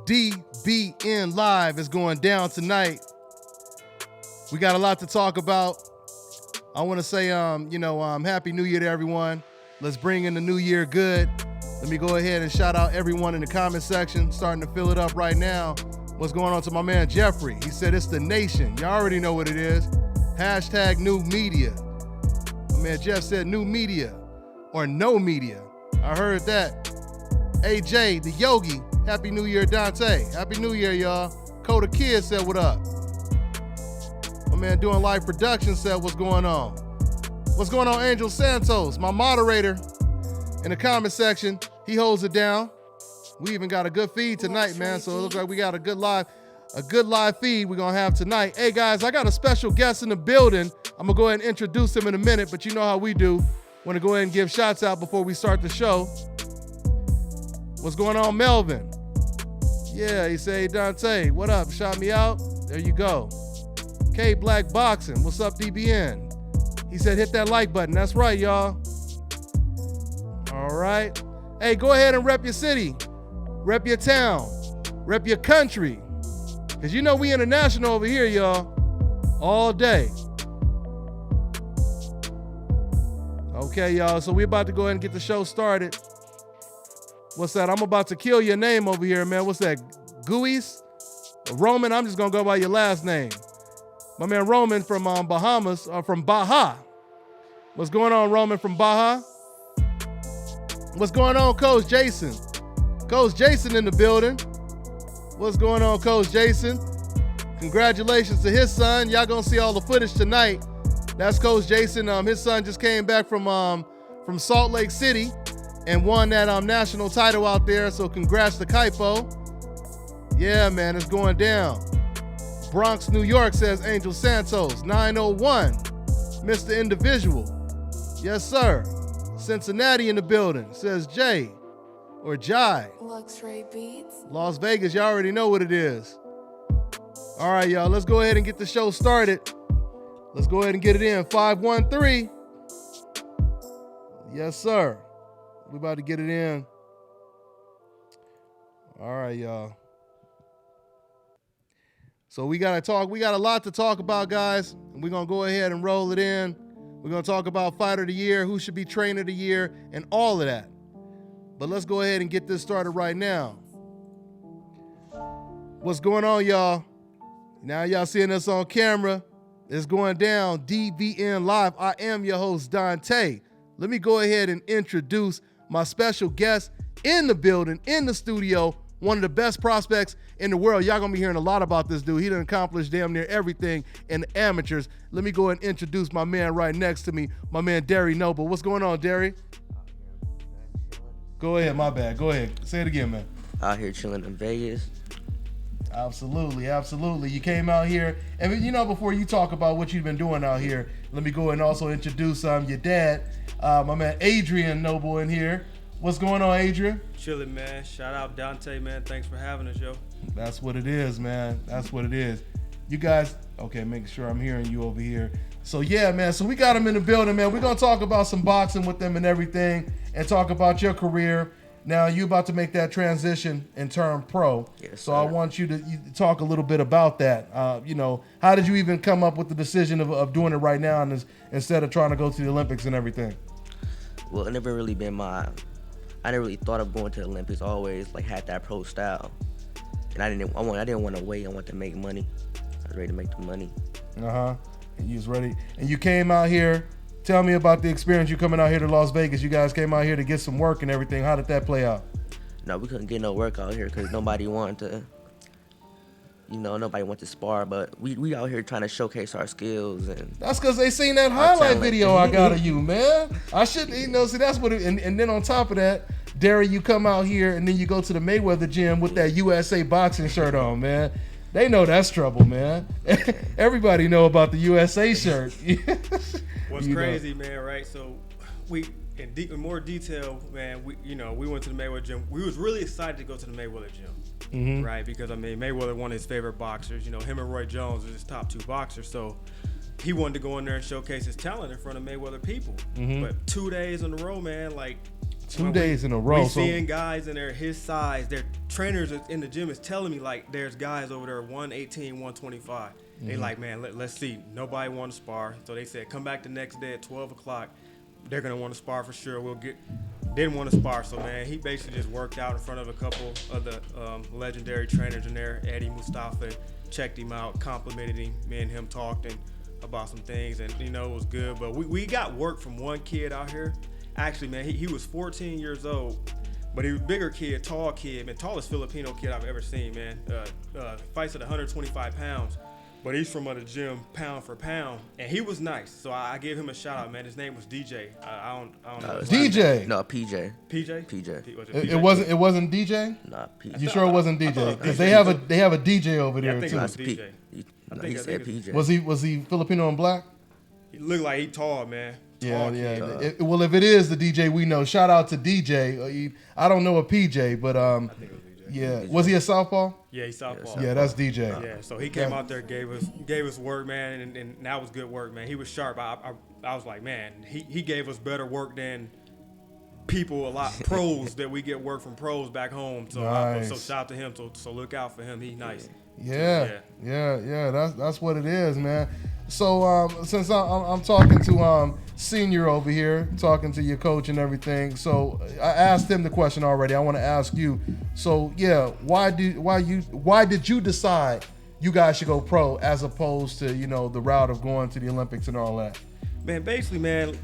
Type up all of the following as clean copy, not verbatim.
DBN Live is going down tonight. We got a lot to talk about. I want to say, Happy New Year to everyone. Let's bring in the new year good. Let me go ahead and shout out everyone in the comment section, starting to fill it up right now. What's going on to my man Jeffrey? He said it's the nation. Y'all already know what it is. Hashtag new media. My man Jeff said new media or no media. I heard that. AJ, the Yogi, Happy New Year, Deontay. Happy New Year, y'all. Coda Kid said what up. My man doing live production said what's going on. What's going on, Angel Santos, my moderator in the comment section. He holds it down. We even got a good feed tonight, man. So it looks like we got a good live feed we're gonna have tonight. Hey guys, I got a special guest in the building. I'm gonna go ahead and introduce him in a minute, but you know how we do. Want to go ahead and give shots out before we start the show. What's going on, Melvin? Yeah, he said, hey, Deontay, what up? Shout me out. There you go. K Black Boxing, what's up, DBN? He said, hit that like button. That's right, y'all. All right. Hey, go ahead and rep your city, rep your town, rep your country. Because you know we international over here, y'all, all day. Okay, y'all, so we about to go ahead and get the show started. What's that? I'm about to kill your name over here, man. What's that? Gooey's? Roman, I'm just going to go by your last name. My man Roman from Bahamas, from Baja. What's going on, Roman from Baja? What's going on, Coach Jason? Coach Jason in the building. What's going on, Coach Jason? Congratulations to his son. Y'all gonna see all the footage tonight. That's Coach Jason. His son just came back from Salt Lake City and won that national title out there. So congrats to Kaipo. Yeah, man, it's going down. Bronx, New York, says Angel Santos. 901, Mr. Individual. Yes, sir. Cincinnati in the building, says Jay or Jai. Luxury Beats. Las Vegas, y'all already know what it is. All right, y'all, let's go ahead and get the show started. Let's go ahead and get it in. 513. Yes, sir. We about to get it in. All right, y'all. So we got a lot to talk about, guys. We're going to go ahead and roll it in. We're going to talk about Fighter of the Year, who should be Trainer of the Year, and all of that. But let's go ahead and get this started right now. What's going on, y'all? Now y'all seeing us on camera. It's going down, DBN Live. I am your host, Deontay. Let me go ahead and introduce my special guest in the building, in the studio, one of the best prospects in the world. Y'all gonna be hearing a lot about this dude. He done accomplished damn near everything in the amateurs. Let me go ahead and introduce my man right next to me, my man Derry Noble. What's going on, Derry? Go ahead, my bad. Go ahead. Say it again, man. Out here chilling in Vegas. Absolutely, absolutely. You came out here, and before you talk about what you've been doing out here, let me go ahead and also introduce your dad, my man Adrian Noble in here. What's going on, Adrian? Chilling, man. Shout out Deontay, man. Thanks for having us, yo. That's what it is, man. That's what it is. You guys, okay, making sure I'm hearing you over here. So yeah, man, so we got him in the building, man. We're going to talk about some boxing with them and everything and talk about your career. Now, you about to make that transition and turn pro. Yes, so sir. I want you to talk a little bit about that. How did you even come up with the decision of doing it right now instead of trying to go to the Olympics and everything? Well, it never really been I never really thought of going to the Olympics. I always had that pro style. And I didn't want to wait. I wanted to make money. I was ready to make the money. And you was ready. And you came out here. Tell me about the experience you coming out here to Las Vegas. You guys came out here to get some work and everything. How did that play out? No, we couldn't get no work out here because nobody wanted to, nobody wanted to spar. But we out here trying to showcase our skills. And that's because they seen that highlight video I got of you, man. I shouldn't, see, that's what and then on top of that, Derry, you come out here and then you go to the Mayweather gym with that USA boxing shirt on, man. They know that's trouble, man. Everybody know about the USA shirt. What's crazy, man, right? So in more detail, man, we went to the Mayweather gym. We was really excited to go to the Mayweather gym, right? Because, Mayweather, one of his favorite boxers. Him and Roy Jones are his top two boxers. So he wanted to go in there and showcase his talent in front of Mayweather people. But 2 days in a row, man, 2 days in a row. We seeing guys in there his size. Their trainers in the gym is telling me like there's guys over there 118, 125. They like, man, let's see. Nobody want to spar, so they said come back the next day at 12 o'clock. They're gonna want to spar for sure. Didn't want to spar, so man, he basically just worked out in front of a couple of the legendary trainers in there. Eddie Mustafa checked him out, complimented him. Me and him talked about some things, and it was good. But we got work from one kid out here. Actually, man, he was 14 years old, but he was a bigger kid, tall kid, man, tallest Filipino kid I've ever seen, man. Fights at 125 pounds. But he's from the gym pound for pound, and he was nice. So I gave him a shout out, man. His name was DJ. I don't know. DJ. No, PJ. PJ. PJ. It wasn't DJ. Nah, PJ. You sure it wasn't DJ? Because they have a DJ over there I think too. it was DJ. He said PJ. Was he Filipino and black? He looked like he tall, man. Yeah. Well, if it is the DJ we know, shout out to DJ. I don't know a PJ, but I think it was DJ. yeah. Was he a southpaw? Yeah, he's southpaw. Yeah, that's DJ. Yeah, so he came out there, gave us work, man, and that was good work, man. He was sharp. I was like, man, he gave us better work than people, pros that we get work from pros back home. So nice. So shout out to him. So look out for him. He's nice. Yeah. That's what it is, man. So since I'm talking to Senior over here, talking to your coach and everything, so I asked him the question already. I want to ask you. So yeah, why did you decide you guys should go pro as opposed to the route of going to the Olympics and all that? Man, basically, man,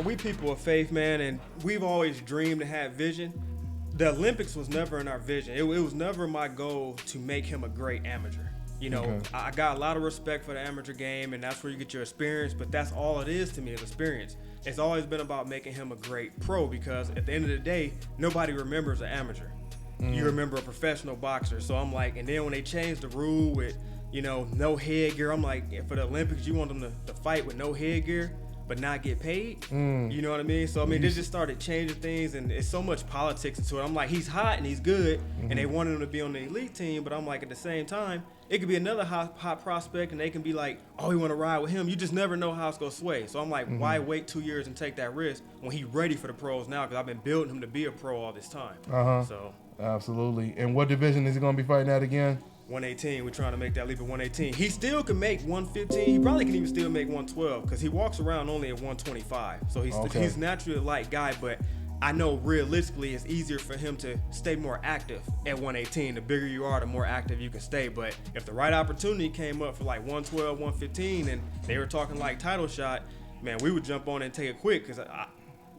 we people of faith, man, and we've always dreamed and had vision. The Olympics was never in our vision. It was never my goal to make him a great amateur. Okay. I got a lot of respect for the amateur game, and that's where you get your experience, but that's all it is to me, is experience. It's always been about making him a great pro, because at the end of the day, nobody remembers an amateur. You remember a professional boxer. So I'm like, and then when they changed the rule with, no headgear, I'm like, for the Olympics, you want them to fight with no headgear but not get paid? You know what I mean? So, I mean, they just started changing things, and it's so much politics into it. I'm like, he's hot and he's good, and they wanted him to be on the elite team, but I'm like, at the same time, it could be another hot prospect, and they can be like, oh, we want to ride with him. You just never know how it's going to sway. So I'm like, why wait 2 years and take that risk when he's ready for the pros now? Because I've been building him to be a pro all this time. So Absolutely. And what division is he going to be fighting at again? 118. We're trying to make that leap at 118. He still can make 115. He probably can even still make 112 because he walks around only at 125. So he's naturally a light guy, but I know realistically it's easier for him to stay more active at 118. The bigger you are, the more active you can stay. But if the right opportunity came up for like 112, 115, and they were talking like title shot, man, we would jump on and take it quick because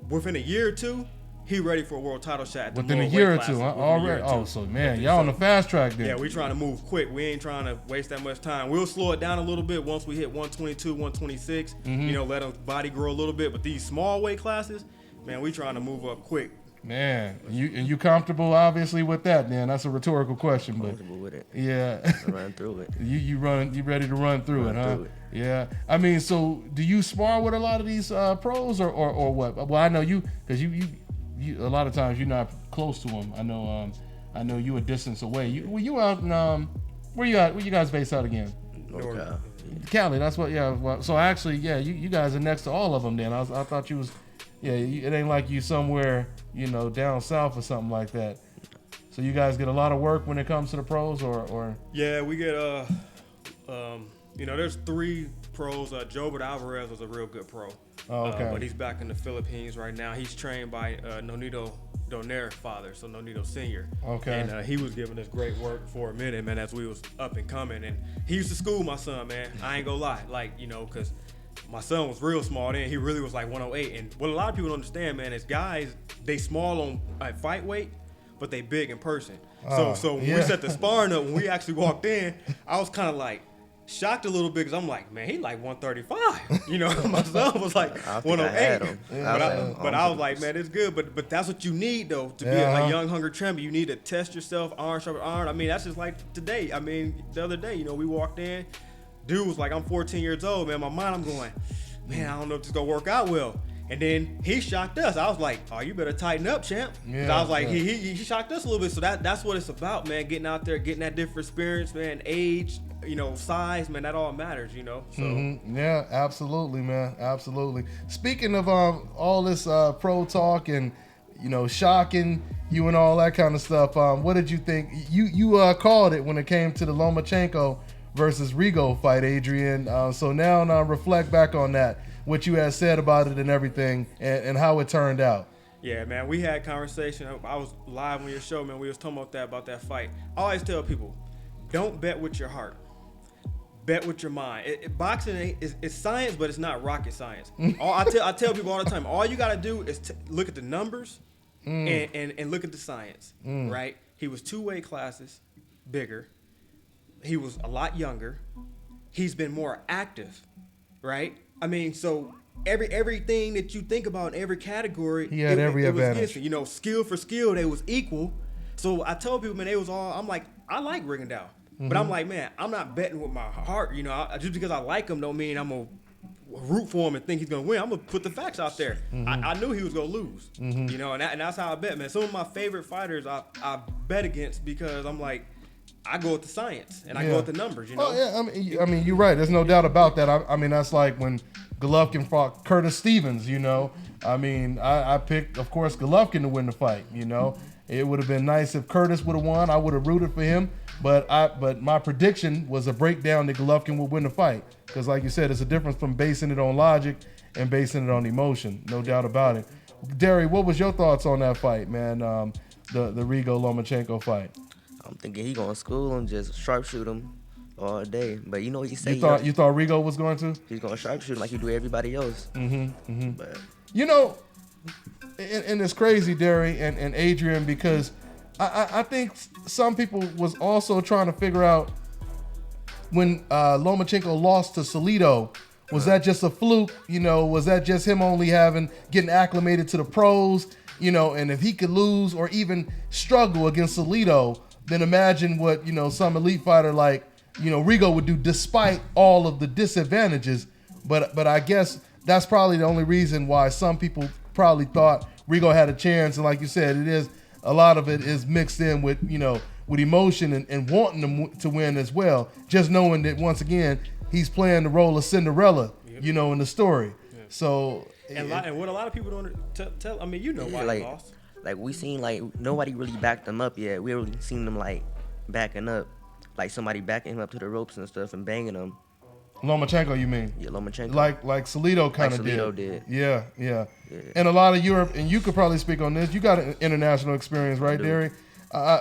within a year or two, he ready for a world title shot. Within a year or two, already. Oh, so man, y'all on the fast track then. Yeah, we trying to move quick. We ain't trying to waste that much time. We'll slow it down a little bit once we hit 122, 126. Let him body grow a little bit. But these small weight classes, man, we trying to move up quick. Man, you comfortable obviously with that? Then that's a rhetorical question, but Comfortable with it. Yeah, Run through it. You ready to run through it, huh? Through it. Yeah. I mean, so do you spar with a lot of these pros or what? Well, I know you because you a lot of times you're not close to them. I know you a distance away. Were you out in where you at? Where you guys based out again? Okay. Cali. That's what. Yeah. Well, so actually, yeah, you guys are next to all of them. Then I thought you was. Yeah. It ain't like you somewhere down south or something like that. So you guys get a lot of work when it comes to the pros, or. Yeah, we get there's 3 pros. Jobert Alvarez was a real good pro. Oh, okay. But he's back in the Philippines right now. He's trained by Nonito Donaire father, so Nonito Sr. Okay. And he was giving us great work for a minute, man, as we was up and coming. And he used to school my son, man. I ain't gonna lie. Because my son was real small then. He really was like 108. And what a lot of people don't understand, man, is guys, they small on fight weight, but they big in person. So when we set the sparring up, when we actually walked in, I was kind of like, shocked a little bit because I'm like, man, he like 135. My son was like 108. But I was like, man, it's good. But that's what you need though to be a young, hungry champion. You need to test yourself, iron sharp iron. I mean, that's just like today. I mean, the other day, we walked in. Dude was like, I'm 14 years old, man. In my mind, I'm going, man, I don't know if this is gonna work out well. And then he shocked us. I was like, oh, you better tighten up, champ. I was like, he shocked us a little bit. So that's what it's about, man. Getting out there, getting that different experience, man. Age, size, man, that all matters, So Yeah, absolutely, man. Absolutely. Speaking of all this pro talk and shocking you and all that kind of stuff. What did you think? You called it when it came to the Lomachenko versus Rigo fight, Adrian. So now reflect back on that, what you had said about it and everything, and how it turned out. Yeah, man, we had conversation. I was live on your show, man. We was talking about that fight. I always tell people, don't bet with your heart. Bet with your mind. Boxing is science, but it's not rocket science. I tell people all the time, all you got to do is look at the numbers and look at the science, right? He was 2 weight classes bigger. He was a lot younger. He's been more active, right? I mean, so everything that you think about in every category, he had every advantage. Skill for skill, they was equal. So I told people, man, I'm like, I like Rigondeaux. But I'm like, man, I'm not betting with my heart. Just because I like him don't mean I'm going to root for him and think he's going to win. I'm going to put the facts out there. I knew he was going to lose, and that's how I bet, man. Some of my favorite fighters I bet against because I'm like, I go with the science and I go with the numbers, Oh, yeah, I mean, you're right. There's no doubt about that. I mean, that's like when Golovkin fought Curtis Stevens, I mean, I picked, of course, Golovkin to win the fight, It would have been nice if Curtis would have won. I would have rooted for him. But my prediction was a breakdown that Golovkin would win the fight. Because like you said, it's a difference from basing it on logic and basing it on emotion. No doubt about it. Derry, what was your thoughts on that fight, man? The Rigo-Lomachenko fight. I'm thinking he going to school and just sharpshoot him all day. But he said you thought Rigo was going to? He's going to sharpshoot him like he do everybody else. But and it's crazy, Derry and Adrian, because I think some people was also trying to figure out when Lomachenko lost to Salido, was that just a fluke? Was that just him only getting acclimated to the pros? And if he could lose or even struggle against Salido, then imagine what, some elite fighter like, Rigo would do despite all of the disadvantages. But I guess that's probably the only reason why some people probably thought Rigo had a chance. And like you said, a lot of it is mixed in with, with emotion and wanting them to win as well. Just knowing that, once again, he's playing the role of Cinderella, in the story. Yeah. So, and what a lot of people don't tell, why he lost. Like, we seen, nobody really backed him up yet. We really seen them, backing up. Like, somebody backing him up to the ropes and stuff and banging him. Lomachenko, you mean? Yeah, Lomachenko. Like Salido kind of did. Salido did. Yeah. And a lot of Europe, and you could probably speak on this. You got an international experience, right, Derry?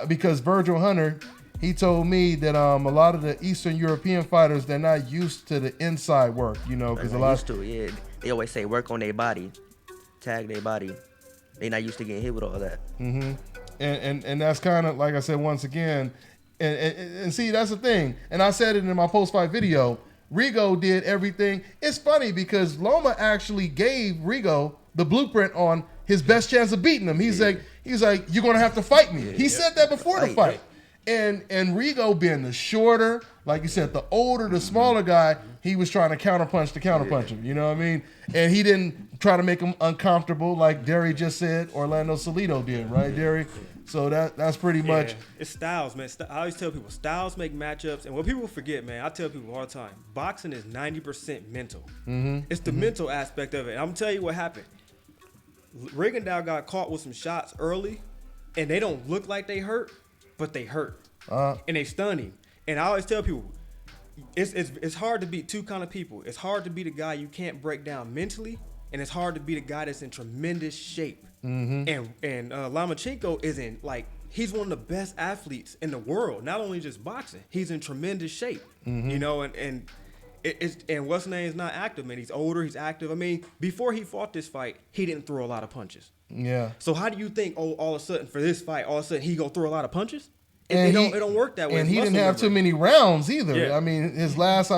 Because Virgil Hunter, he told me that a lot of the Eastern European fighters, they're not used to the inside work, because a lot used to it. Yeah. They always say work on their body, tag their body. They not used to getting hit with all that. And that's kind of, like I said, once again, and see, that's the thing. And I said it in my post-fight video. Rigo did everything. It's funny because Loma actually gave Rigo the blueprint on his best chance of beating him. He's like, you're gonna have to fight me. He said that before the fight. And Rigo being the shorter, like you said, the older, the smaller guy, he was trying to counterpunch him. You know what I mean? And he didn't try to make him uncomfortable like Derry just said Orlando Salido did, right, Derry? So that's pretty much. It's styles, man. I always tell people, styles make matchups. And what people forget, man, I tell people all the time, boxing is 90% mental. It's the mental aspect of it. And I'm going to tell you what happened. Rigondeaux got caught with some shots early, and they don't look like they hurt, but they hurt. And they stun him. And I always tell people, it's hard to beat two kind of people. It's hard to beat a guy you can't break down mentally, and it's hard to beat a guy that's in tremendous shape. And Lomachenko he's one of the best athletes in the world, not only just boxing. He's in tremendous shape, and what's his name is not active, man. He's older, he's active. I mean, before he fought this fight, he didn't throw a lot of punches. Yeah. So how do you think, all of a sudden for this fight, all of a sudden he gonna throw a lot of punches? And it don't work that way. And he didn't have too many rounds either. Yeah. I mean, his last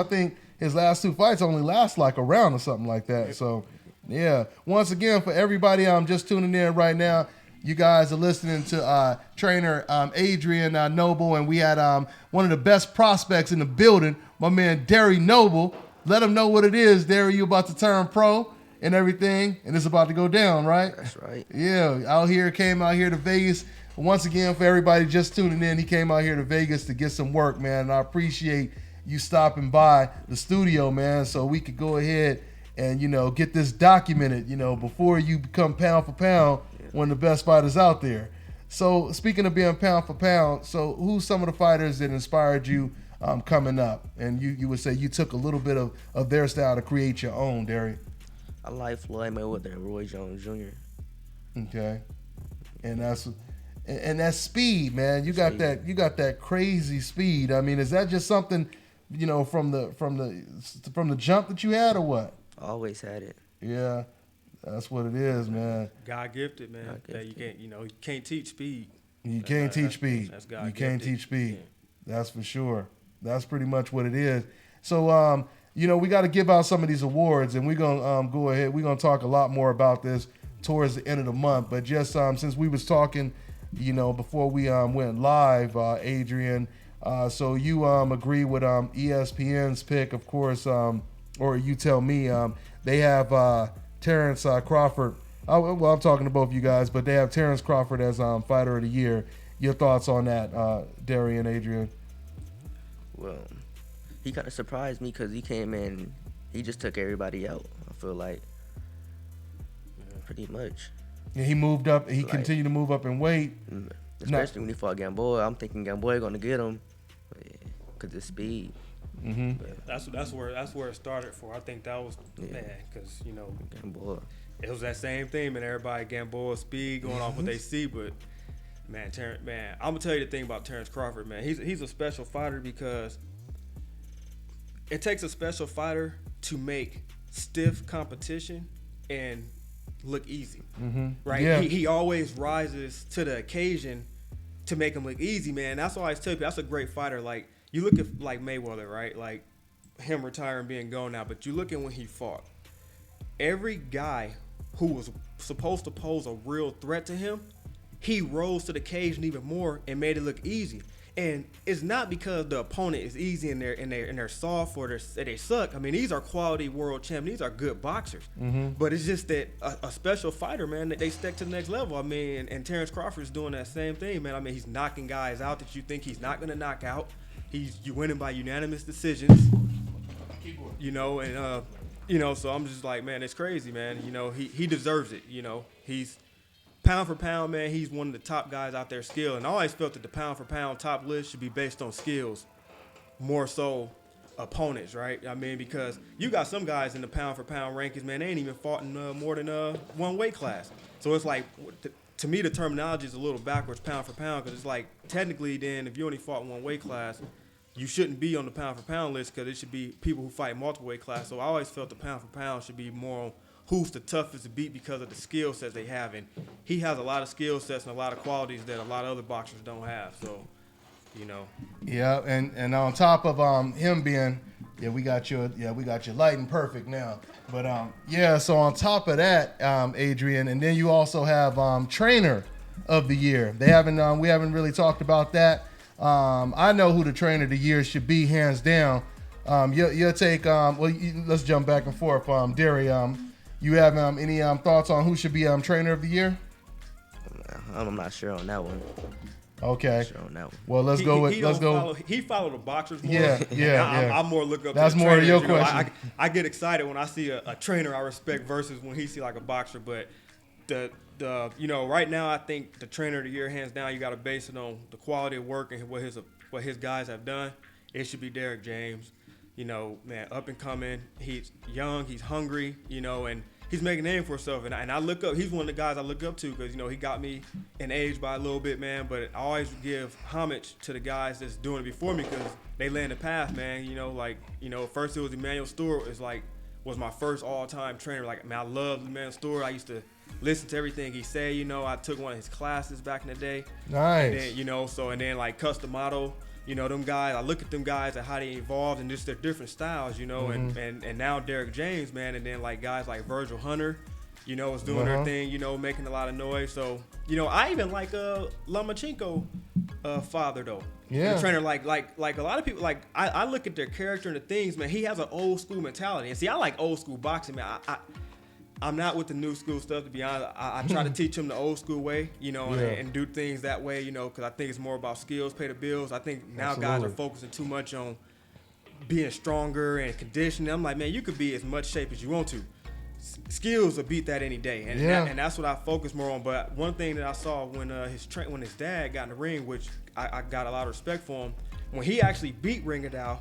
two fights only last like a round or something like that. So. Yeah. Once again, for everybody, I'm just tuning in right now. You guys are listening to trainer Adrian Noble, and we had one of the best prospects in the building, my man Derry Noble. Let him know what it is, Derry. You about to turn pro and everything, and it's about to go down, right? That's right. Yeah. Came out here to Vegas. Once again, for everybody just tuning in, he came out here to Vegas to get some work, man. And I appreciate you stopping by the studio, man, so we could go ahead and, get this documented, before you become pound for pound, one of the best fighters out there. So speaking of being pound for pound, so who's some of the fighters that inspired you coming up? And you would say you took a little bit of their style to create your own, Derry. I like Floyd Mayweather and Roy Jones Jr. Okay, and that's speed, man. You got that crazy speed. I mean, is that just something, from the jump that you had, or what? I always had it. Yeah, that's what it is, man. God gifted, man. God gifted. You can't teach speed. You can't teach speed. That's God You can't gifted. teach speed. Yeah. That's for sure. That's pretty much what it is. So, we got to give out some of these awards, and we're gonna go ahead. We're gonna talk a lot more about this towards the end of the month. But just since we was talking, before we went live, Adrian. So you agree with ESPN's pick, of course, or you tell me. They have Terrence Crawford. Well, I'm talking to both of you guys, but they have Terrence Crawford as Fighter of the Year. Your thoughts on that, Derry and Adrian? Well, he kind of surprised me because he came in, he just took everybody out. I feel like, pretty much. Yeah, he moved up. He continued to move up in weight. Especially when he fought Gamboa. I'm thinking Gamboa gonna get him because of speed. Mm-hmm. That's where it started for. I think that was because Gamboa. it was that same thing, man. Everybody Gamboa speed going off what they see, but man, I'm gonna tell you the thing about Terrence Crawford, man. He's a special fighter because it takes a special fighter to make stiff competition and look easy, right? Yeah. He always rises to the occasion to make him look easy, man. That's why I tell you, that's a great fighter. Like, you look at like Mayweather, right? Like him retiring, being gone now, but you look at when he fought. Every guy who was supposed to pose a real threat to him, he rose to the occasion even more and made it look easy. And it's not because the opponent is easy and they're soft or they suck. I mean, these are quality world champions. These are good boxers. But it's just that a special fighter, man, that they step to the next level. I mean, and Terrence Crawford is doing that same thing, man. I mean, he's knocking guys out that you think he's not going to knock out. You winning by unanimous decisions. So I'm just like, man, it's crazy, man. He deserves it. He's pound for pound, man, he's one of the top guys out there skill. And I always felt that the pound for pound top list should be based on skills, more so opponents, right? I mean, because you got some guys in the pound for pound rankings, man, they ain't even fought in more than one weight class. So it's like, to me, the terminology is a little backwards, pound for pound, because it's like, technically then, if you only fought in one weight class, you shouldn't be on the pound for pound list because it should be people who fight multiple weight class. So I always felt the pound for pound should be more on who's the toughest to beat because of the skill sets they have. And he has a lot of skill sets and a lot of qualities that a lot of other boxers don't have. So, Yeah, and on top of him being, we got your light and perfect now. But so on top of that, Adrian, and then you also have trainer of the year. We haven't really talked about that. I know who the trainer of the year should be, hands down. Your take. Let's jump back and forth. Derry, you have any thoughts on who should be trainer of the year? I'm not sure on that one. Okay. Sure on that one. Well, let's go. He followed the boxers more. Yeah. I'm more look up. That's to the more of trainers, your question. I get excited when I see a trainer I respect versus when he see like a boxer. But right now I think the trainer of the year, hands down, you got to base it on the quality of work and what his guys have done. It should be Derrick James. Man, up and coming. He's young. He's hungry. And he's making a name for himself. And I look up. He's one of the guys I look up to because he got me in age by a little bit, man. But I always give homage to the guys that's doing it before me because they lay in the path, man. First it was Emmanuel Stewart. Was my first all-time trainer. Like, man, I love Emmanuel Stewart. I used to listen to everything he said. I took one of his classes back in the day. Nice. And then, and then like Customato. Them guys, I look at them guys and how they evolved and just their different styles, and now Derrick James, man, and then like guys like Virgil Hunter, is doing their thing, making a lot of noise. So, I even like Lomachenko father though. Yeah. The trainer, like a lot of people, like I look at their character and the things, man, he has an old school mentality. And see, I like old school boxing, man. I'm not with the new school stuff, to be honest. I try to teach him the old school way, and do things that way, because I think it's more about skills, pay the bills. I think now guys are focusing too much on being stronger and conditioning. I'm like, man, you could be as much shape as you want to. skills will beat that any day, and that's what I focus more on. But one thing that I saw when his dad got in the ring, which I got a lot of respect for him, when he actually beat Ringadao,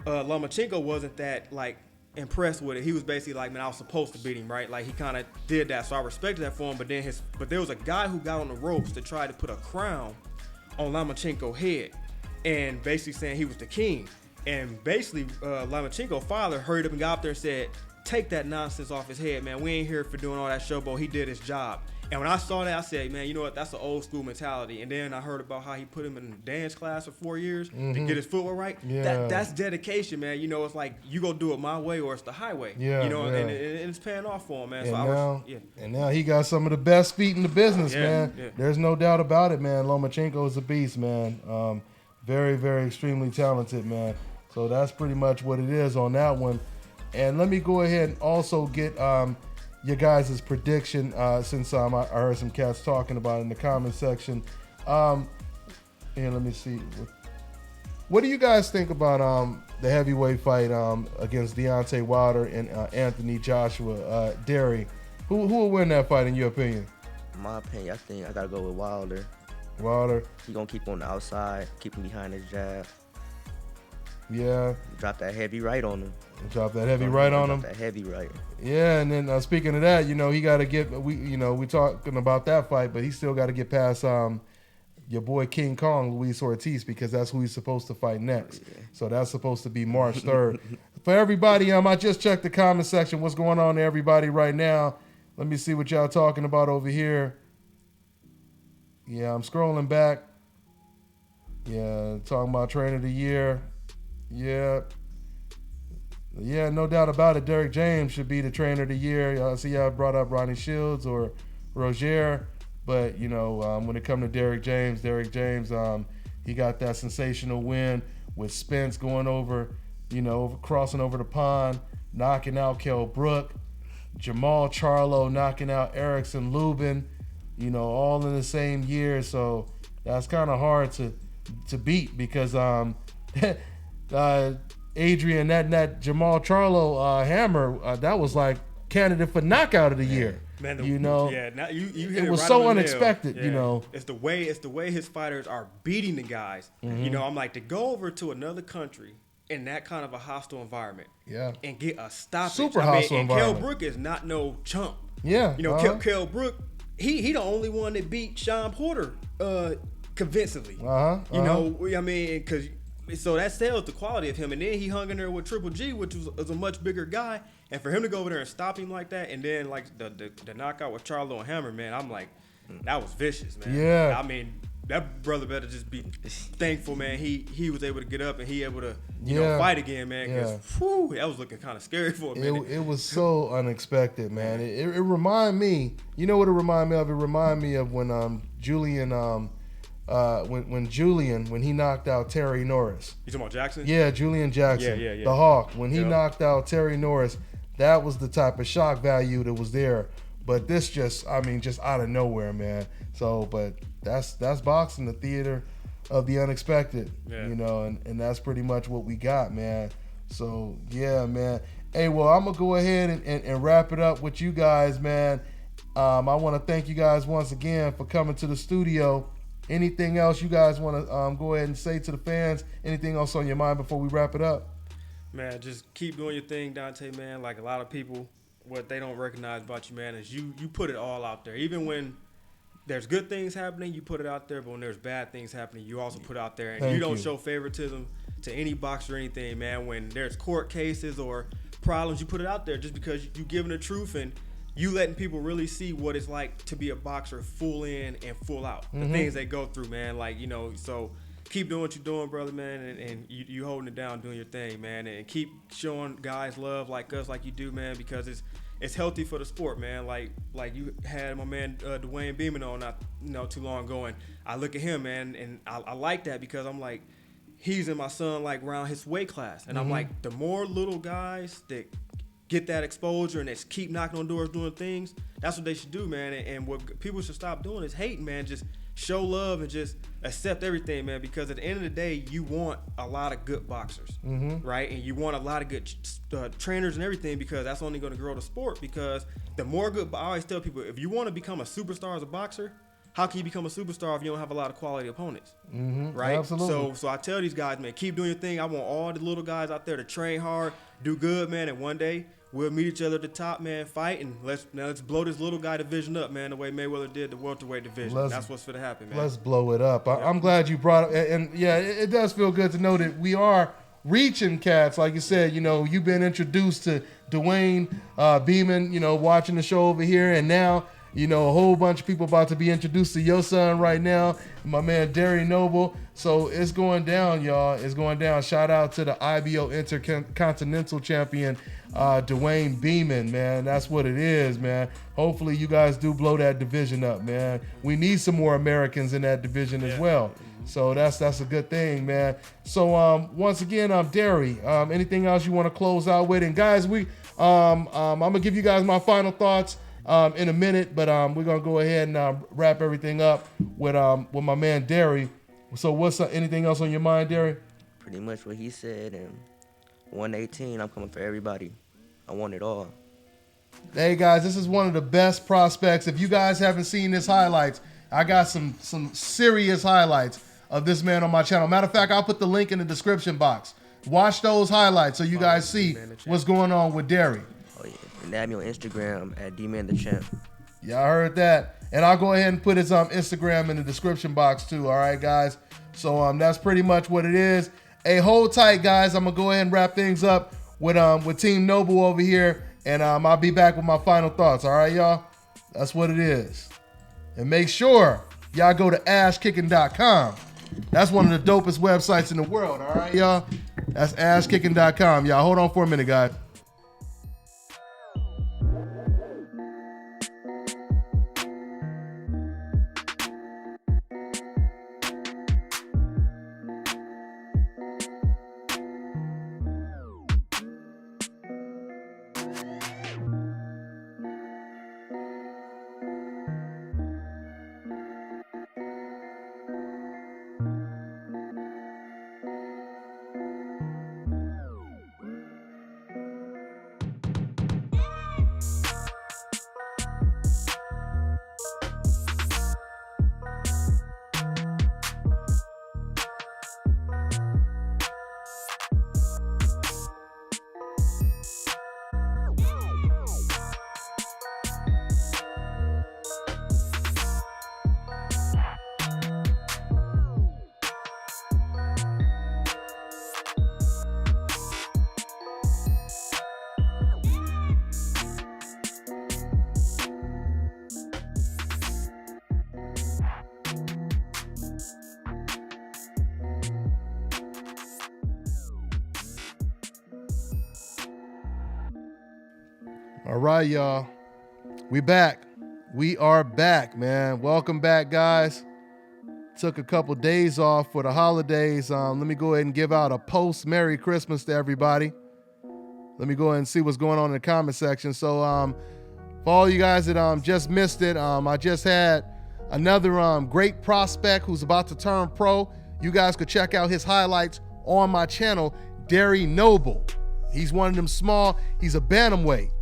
Lomachenko wasn't that like impressed with it. He was basically like, man, I was supposed to beat him, right? Like he kind of did that, so I respected that for him. But there was a guy who got on the ropes to try to put a crown on Lomachenko's head, and basically saying he was the king. And basically, Lomachenko's father hurried up and got up there and said, take that nonsense off his head, man. We ain't here for doing all that showboat. He did his job. And when I saw that, I said, man, you know what? That's an old school mentality. And then I heard about how he put him in a dance class for 4 years to get his footwork right. Yeah. That's dedication, man. You know, it's like you go do it my way or it's the highway. Yeah, you know, yeah. and it's paying off for him, man. And now he got some of the best feet in the business, man. Yeah. There's no doubt about it, man. Lomachenko is a beast, man. Very, very extremely talented, man. So that's pretty much what it is on that one. And let me go ahead and also get your guys' prediction, since I heard some cats talking about it in the comment section. And let me see. What do you guys think about the heavyweight fight against Deontay Wilder and Anthony Joshua? Derry, who will win that fight in your opinion? In my opinion, I think I got to go with Wilder. Wilder? He's going to keep on the outside, keep him behind his jab. Yeah. Drop that heavy right on him. Drop that heavy right on him. Drop that heavy right. Yeah, and then speaking of that, you know, he got to get we talking about that fight, but he still got to get past your boy King Kong, Luis Ortiz, because that's who he's supposed to fight next. Yeah. So that's supposed to be March 3rd. For everybody, I just checked the comment section. What's going on to everybody right now? Let me see what y'all talking about over here. Yeah, I'm scrolling back. Yeah, talking about trainer of the year. Yeah, no doubt about it. Derek James should be the trainer of the year. I see y'all brought up Ronnie Shields or Rozier, but you know, when it comes to Derek James, he got that sensational win with Spence going over, crossing over the pond, knocking out Kell Brook, Jamal Charlo knocking out Erickson Lubin, all in the same year. So that's kind of hard to beat because Adrian, that Jamal Charlo hammer, that was like candidate for knockout of the year. Man, you hit it was right so on the unexpected. nail. It's the way his fighters are beating the guys. Mm-hmm. I'm like, to go over to another country in that kind of a hostile environment, and get a stoppage. Super hostile environment. Kell Brook is not no chump. Yeah, Kell Brook, he the only one that beat Sean Porter convincingly. Because. So that tells the quality of him. And then he hung in there with Triple G, which was a much bigger guy. And for him to go over there and stop him like that, and then like the knockout with Charlo and Hammer, man, I'm like, that was vicious, man. Yeah. I mean, that brother better just be thankful, man. He was able to get up and he able to fight again, man. Because that was looking kind of scary for a minute. It was so unexpected, man. It reminded me. You know what it reminded me of? It reminded me of when Julian. When he knocked out Terry Norris. You talking about Jackson? Yeah, Julian Jackson. Yeah. The Hawk. When he knocked out Terry Norris, that was the type of shock value that was there. But this just out of nowhere, man. So, but that's boxing, the theater of the unexpected. Yeah. And that's pretty much what we got, man. So, yeah, man. Hey, well, I'm going to go ahead and wrap it up with you guys, man. I want to thank you guys once again for coming to the studio. Anything else you guys want to go ahead and say to the fans? Anything else on your mind before we wrap it up? Man, just keep doing your thing, Deontay, man. Like a lot of people, what they don't recognize about you, man, is you put it all out there. Even when there's good things happening, you put it out there. But when there's bad things happening, you also put it out there. And you don't show favoritism to any boxer or anything, man. When there's court cases or problems, you put it out there just because you giving the truth and you letting people really see what it's like to be a boxer full in and full out. The things they go through, man. So keep doing what you're doing, brother, man, and you holding it down, doing your thing, man. And keep showing guys love like us, like you do, man, because it's healthy for the sport, man. Like you had my man Dwayne Beeman on not too long ago, and I look at him, man, and I like that because I'm like, he's in my son like around his weight class. And I'm like, the more little guys that get that exposure and that keep knocking on doors doing things, that's what they should do, man. And what people should stop doing is hating, man. Just show love and just accept everything, man, because at the end of the day, you want a lot of good boxers, right? And you want a lot of good trainers and everything, because that's only going to grow the sport. Because the more good, I always tell people, if you want to become a superstar as a boxer, how can you become a superstar if you don't have a lot of quality opponents, right? Absolutely. So I tell these guys, man, keep doing your thing. I want all the little guys out there to train hard, do good, man, and one day we'll meet each other at the top, man, fight, and let's blow this little guy division up, man, the way Mayweather did the welterweight division. That's what's going to happen, man. Let's blow it up. I'm glad you brought it. And yeah, it does feel good to know that we are reaching cats. Like you said, you know, you've been introduced to Dwayne Beeman, you know, watching the show over here. And now, you know, a whole bunch of people about to be introduced to your son right now, my man, Derry Noble. So it's going down, y'all. It's going down. Shout out to the IBO Intercontinental Champion, Dwayne Beeman, man. That's what it is, man. Hopefully you guys do blow that division up, man. We need some more Americans in that division as well. So that's a good thing, man. So once again, Derry, anything else you want to close out with? And guys, I'm gonna give you guys my final thoughts in a minute, but we're gonna go ahead and wrap everything up with my man Derry. So what's anything else on your mind, Derry? Pretty much what he said, and 118, I'm coming for everybody. I want it all. Hey guys, this is one of the best prospects. If you guys haven't seen his highlights, I got some serious highlights of this man on my channel. Matter of fact, I'll put the link in the description box. Watch those highlights so you guys see what's going on with Derry. Oh yeah, and add me on Instagram at DManTheChamp. Yeah, I heard that. And I'll go ahead and put his Instagram in the description box too, all right, guys? So that's pretty much what it is. Hey, hold tight, guys. I'm going to go ahead and wrap things up with Team Noble over here, and I'll be back with my final thoughts, all right, y'all? That's what it is. And make sure y'all go to ashkicking.com. That's one of the dopest websites in the world, all right, y'all? That's ashkicking.com. Y'all, hold on for a minute, guys. All right, y'all. We back. We are back, man. Welcome back, guys. Took a couple days off for the holidays. Let me go ahead and give out a post Merry Christmas to everybody. Let me go ahead and see what's going on in the comment section. So for all you guys that just missed it, I just had another great prospect who's about to turn pro. You guys could check out his highlights on my channel, Derry Noble. He's one of them small, he's a bantamweight.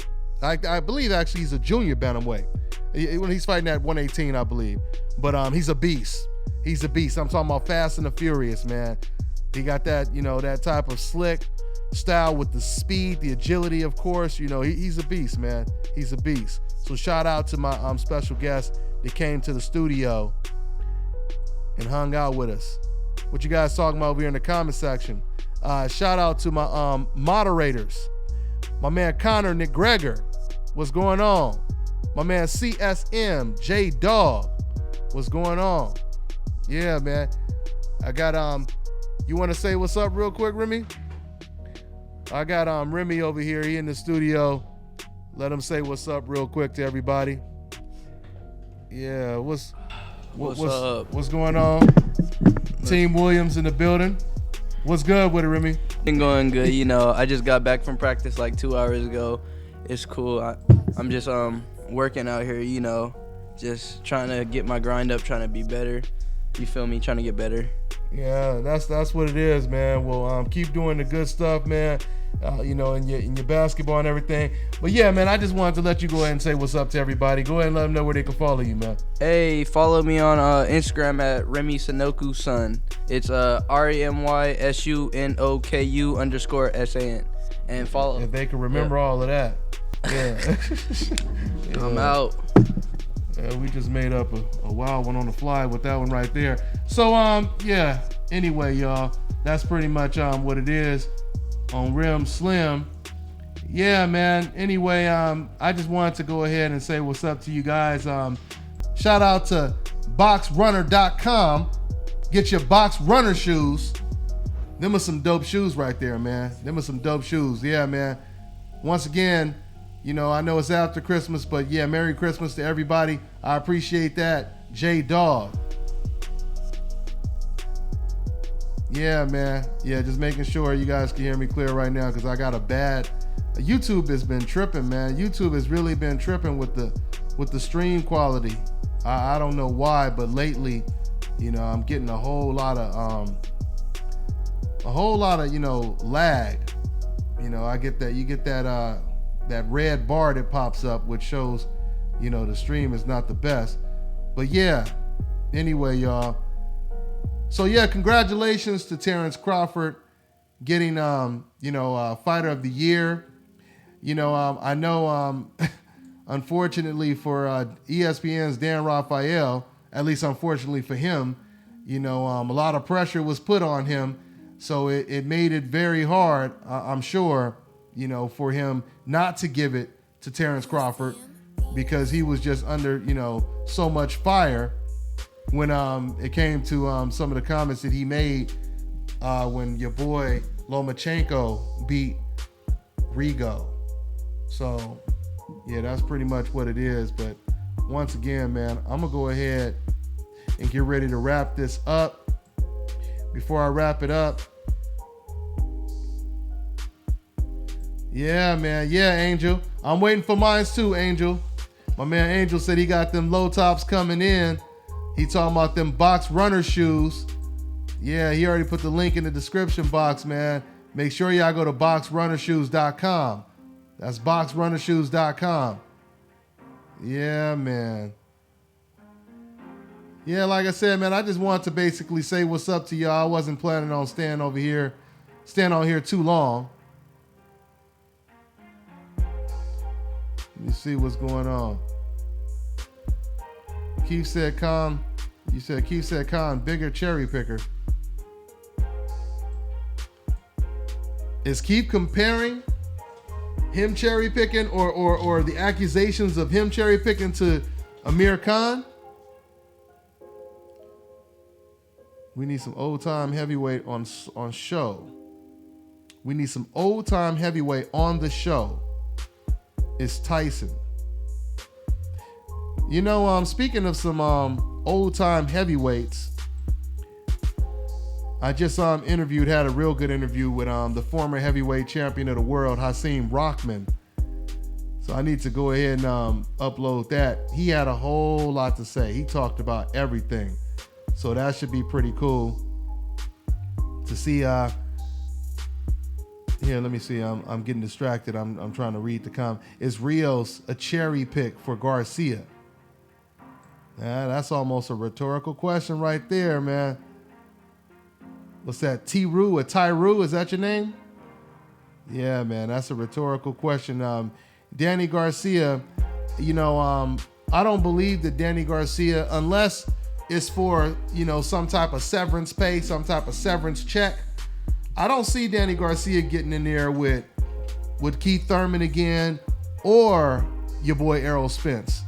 I believe actually he's a junior bantamweight. When he's fighting at 118, I believe. But he's a beast. He's a beast. I'm talking about Fast and the Furious, man. He got that, that type of slick style with the speed, the agility, of course. He's a beast, man. He's a beast. So shout out to my special guest that came to the studio and hung out with us. What you guys talking about over here in the comment section? Shout out to my moderators. My man Connor Nick Gregor, what's going on? My man CSM J Dog, what's going on? Yeah, man. I got you want to say what's up real quick, Remy? I got Remy over here. He in the studio. Let him say what's up real quick to everybody. Yeah, what's up? What's going on? Team Williams in the building. What's good with it, Remy? Been going good. I just got back from practice like 2 hours ago. It's cool. I'm just working out here, Just trying to get my grind up, trying to be better. You feel me? Trying to get better. Yeah, that's what it is, man. Well, keep doing the good stuff, man. In your basketball and everything. But yeah, man, I just wanted to let you go ahead and say what's up to everybody. Go ahead and let them know where they can follow you, man. Hey, follow me on Instagram at Remy Sunoku Sun. It's REMYSUNOKU_SAN. And follow. If they can remember all of that. Yeah. I'm out. Yeah, we just made up a wild one on the fly with that one right there. So yeah. Anyway, y'all, that's pretty much what it is on Rim Slim. Yeah, man. Anyway, I just wanted to go ahead and say what's up to you guys. Shout out to boxrunner.com. Get your box runner shoes. Them are some dope shoes right there, man. Them are some dope shoes. Yeah, man. Once again, I know it's after Christmas, but yeah, Merry Christmas to everybody. I appreciate that. J-Dog. Yeah, man. Yeah, just making sure you guys can hear me clear right now because I got a bad... YouTube has been tripping, man. YouTube has really been tripping with the stream quality. I don't know why, but lately, I'm getting a whole lot of lag. I get that. You get that red bar that pops up, which shows, the stream is not the best. But yeah, anyway, y'all. So yeah, congratulations to Terrence Crawford getting, Fighter of the Year. I know, unfortunately for ESPN's Dan Rafael, at least unfortunately for him, a lot of pressure was put on him. So it made it very hard, I'm sure, for him not to give it to Terrence Crawford because he was just under, so much fire when it came to some of the comments that he made when your boy Lomachenko beat Rigo. So, yeah, that's pretty much what it is. But once again, man, I'm going to go ahead and get ready to wrap this up. Before I wrap it up, yeah, man. Yeah, Angel. I'm waiting for mine too, Angel. My man Angel said he got them low tops coming in. He talking about them box runner shoes. Yeah, he already put the link in the description box, man. Make sure y'all go to boxrunnershoes.com. That's boxrunnershoes.com. Yeah, man. Yeah, like I said, man, I just wanted to basically say what's up to y'all. I wasn't planning on staying on here too long. Let me see what's going on. Keith said, Khan, bigger cherry picker. Is Keith comparing him cherry picking or the accusations of him cherry picking to Amir Khan? We need some old time heavyweight on show. We need some old time heavyweight on the show. It's Tyson. Speaking of some old time heavyweights, I just had a real good interview with the former heavyweight champion of the world, Hasim Rahman. So I need to go ahead and upload that. He had a whole lot to say. He talked about everything. So that should be pretty cool to see. Here, let me see. I'm getting distracted. I'm trying to read the comment. Is Rios a cherry pick for Garcia? That's almost a rhetorical question right there, man. What's that? Tyru? Is that your name? Yeah, man. That's a rhetorical question. Danny Garcia, I don't believe that Danny Garcia, unless it's for, some type of severance pay, some type of severance check, I don't see Danny Garcia getting in there with Keith Thurman again or your boy Errol Spence.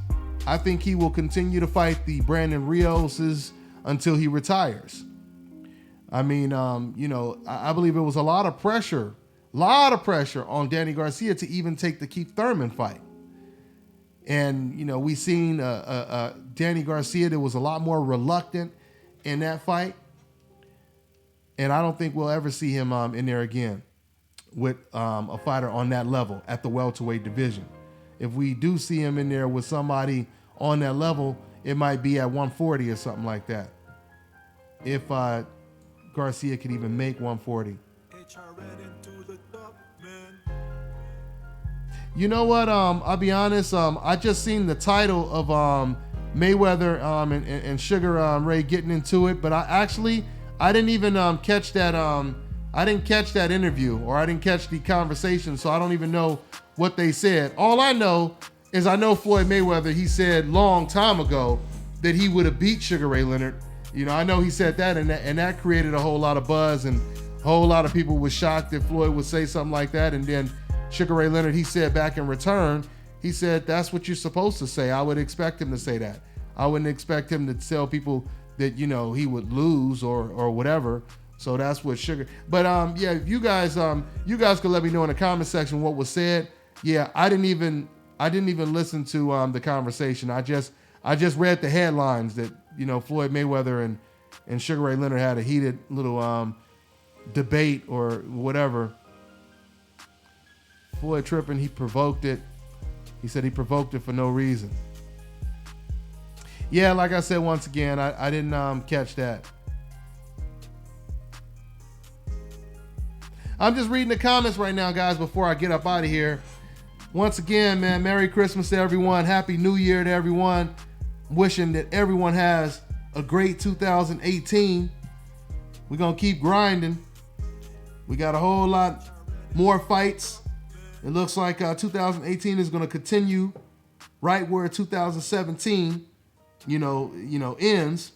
I think he will continue to fight the Brandon Rioses until he retires. I mean, I believe it was a lot of pressure on Danny Garcia to even take the Keith Thurman fight. And, we seen Danny Garcia that was a lot more reluctant in that fight. And I don't think we'll ever see him in there again with a fighter on that level at the welterweight division. If we do see him in there with somebody on that level, it might be at 140 or something like that. If Garcia could even make 140. You know what? I'll be honest. I just seen the title of Mayweather and Sugar Ray getting into it, but I didn't even catch that. I didn't catch that interview, or I didn't catch the conversation, so I don't even know what they said. All I know is I know Floyd Mayweather. He said long time ago that he would have beat Sugar Ray Leonard. You know, I know he said that, and that created a whole lot of buzz, and a whole lot of people were shocked that Floyd would say something like that. And then Sugar Ray Leonard, he said back in return, he said, that's what you're supposed to say. I would expect him to say that. I wouldn't expect him to tell people that, you know, he would lose or whatever. So that's what Sugar. But yeah, you guys could let me know in the comment section what was said. Yeah, I didn't even listen to the conversation. I just read the headlines that, you know, Floyd Mayweather and Sugar Ray Leonard had a heated little debate or whatever. Floyd tripping, he provoked it. He said he provoked it for no reason. Yeah, like I said, once again, I didn't catch that. I'm just reading the comments right now, guys, before I get up out of here. Once again, man, Merry Christmas to everyone. Happy New Year to everyone. Wishing that everyone has a great 2018. We're going to keep grinding. We got a whole lot more fights. It looks like 2018 is going to continue right where 2017, ends.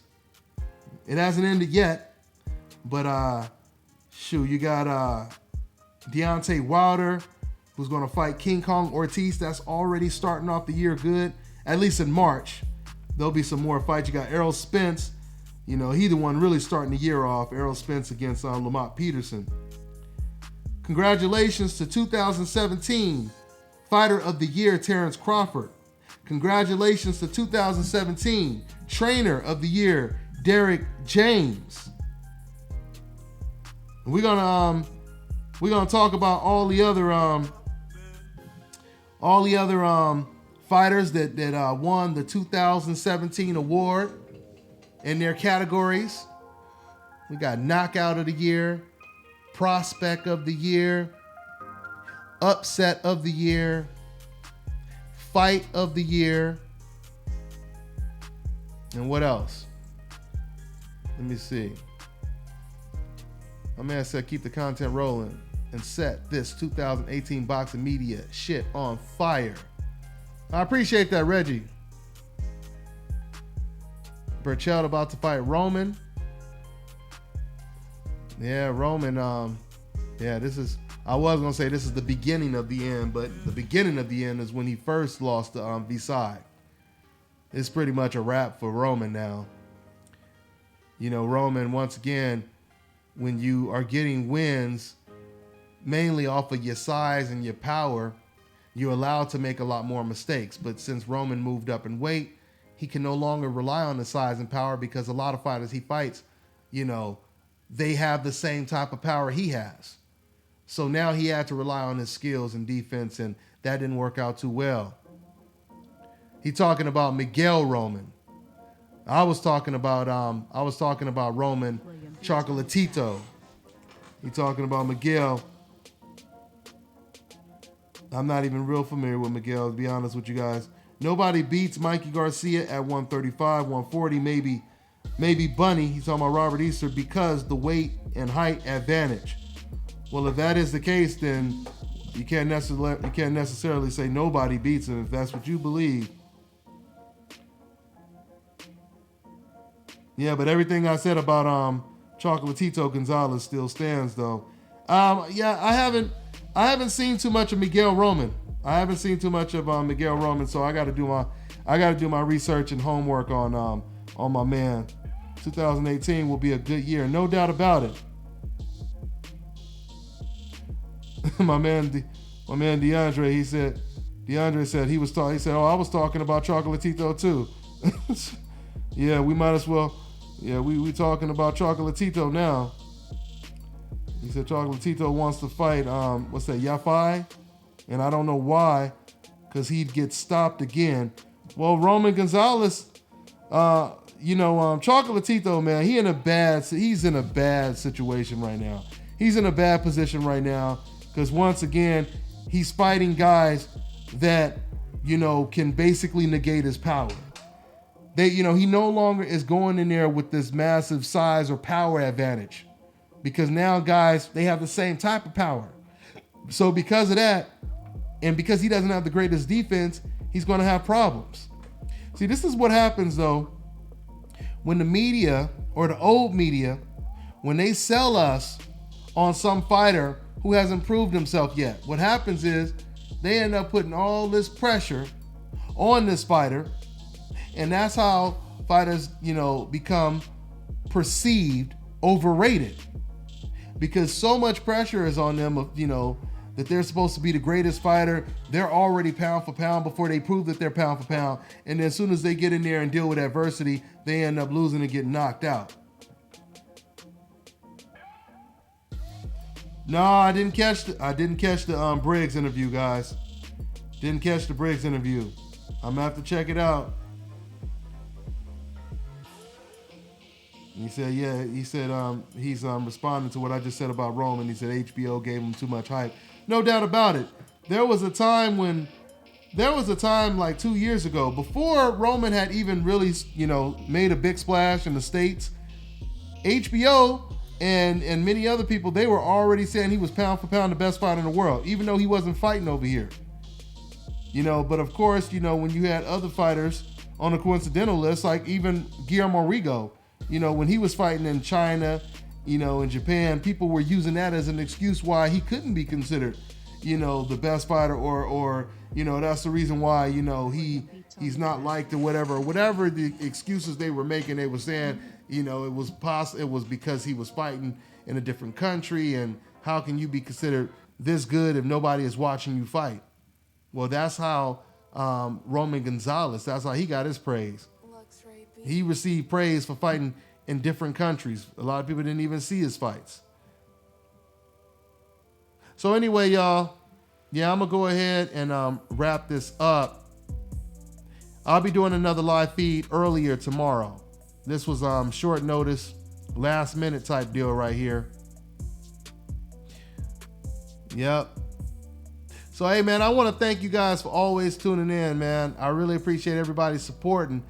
It hasn't ended yet, but you got Deontay Wilder, who's going to fight King Kong Ortiz. That's already starting off the year good, at least in March. There'll be some more fights. You got Errol Spence. You know, he the one really starting the year off. Errol Spence against Lamont Peterson. Congratulations to 2017 Fighter of the Year, Terrence Crawford. Congratulations to 2017 Trainer of the Year, Derek James. And we're gonna talk about all the other fighters that won the 2017 award in their categories. We got Knockout of the Year, Prospect of the Year, Upset of the Year, Fight of the Year, and what else? Let me see. My man said keep the content rolling and set this 2018 boxing media shit on fire. I appreciate that, Reggie. Burchell about to fight Roman. Yeah, Roman. This is. I was gonna say this is the beginning of the end, but the beginning of the end is when he first lost to Visay. It's pretty much a wrap for Roman now. You know, Roman, once again, when you are getting wins mainly off of your size and your power, you're allowed to make a lot more mistakes. But since Roman moved up in weight, he can no longer rely on the size and power because a lot of fighters he fights, they have the same type of power he has. So now he had to rely on his skills and defense, and that didn't work out too well. He talking about Miguel Roman. I was talking about Roman Chocolatito. He talking about Miguel. I'm not even real familiar with Miguel, to be honest with you guys. Nobody beats Mikey Garcia at 135, 140, maybe Bunny. He's talking about Robert Easter because the weight and height advantage. Well, if that is the case, then you can't necessarily say nobody beats him if that's what you believe. Yeah, but everything I said about Chocolatito Gonzalez still stands, though. I haven't seen too much of Miguel Roman. So I got to do my research and homework on my man. 2018 will be a good year, no doubt about it. my man DeAndre, he said he said, I was talking about Chocolatito too. Yeah, we might as well. Yeah, we talking about Chocolatito now. He said Chocolatito wants to fight, Yafai? And I don't know why, because he'd get stopped again. Well, Roman Gonzalez, Chocolatito, man, he's in a bad situation right now. He's in a bad position right now because once again, he's fighting guys that, can basically negate his power. He no longer is going in there with this massive size or power advantage because now guys, they have the same type of power. So because of that, and because he doesn't have the greatest defense, he's going to have problems. See, this is what happens though, when the media or the old media, when they sell us on some fighter who hasn't proved himself yet, what happens is they end up putting all this pressure on this fighter, and that's how fighters, become perceived overrated because so much pressure is on them, that they're supposed to be the greatest fighter. They're already pound for pound before they prove that they're pound for pound. And then as soon as they get in there and deal with adversity, they end up losing and getting knocked out. No, I didn't catch the Briggs interview, guys. Didn't catch the Briggs interview. I'm gonna have to check it out. He said he's responding to what I just said about Roman. He said HBO gave him too much hype. No doubt about it. There was a time like 2 years ago, before Roman had even really, made a big splash in the States, HBO and many other people, they were already saying he was pound for pound the best fighter in the world, even though he wasn't fighting over here. But of course, when you had other fighters on the coincidental list, like even Guillermo Rigo, when he was fighting in China, in Japan, people were using that as an excuse why he couldn't be considered, the best fighter or that's the reason why, he's not liked or whatever the excuses they were making. They were saying, it was because he was fighting in a different country, and how can you be considered this good if nobody is watching you fight? Well, that's how Roman Gonzalez, that's how he got his praise. He received praise for fighting in different countries. A lot of people didn't even see his fights. So anyway, y'all, I'm going to go ahead and wrap this up. I'll be doing another live feed earlier tomorrow. This was short notice, last minute type deal right here. Yep. So, hey, man, I want to thank you guys for always tuning in, man. I really appreciate everybody supporting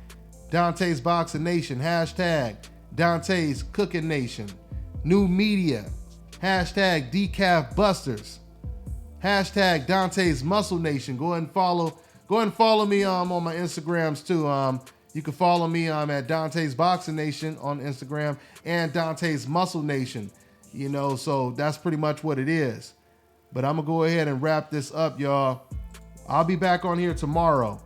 Deontay's Boxing Nation, hashtag Deontay's Cooking Nation, new media, hashtag Decaf Busters, hashtag Deontay's Muscle Nation. Go ahead and follow me on my Instagrams too. You can follow me at Deontay's Boxing Nation on Instagram and Deontay's Muscle Nation. So that's pretty much what it is. But I'm gonna go ahead and wrap this up, y'all. I'll be back on here tomorrow.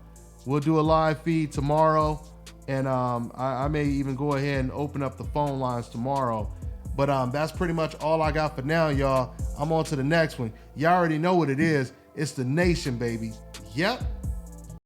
We'll do a live feed tomorrow. And I may even go ahead and open up the phone lines tomorrow. But that's pretty much all I got for now, y'all. I'm on to the next one. Y'all already know what it is. It's the Nation, baby. Yep.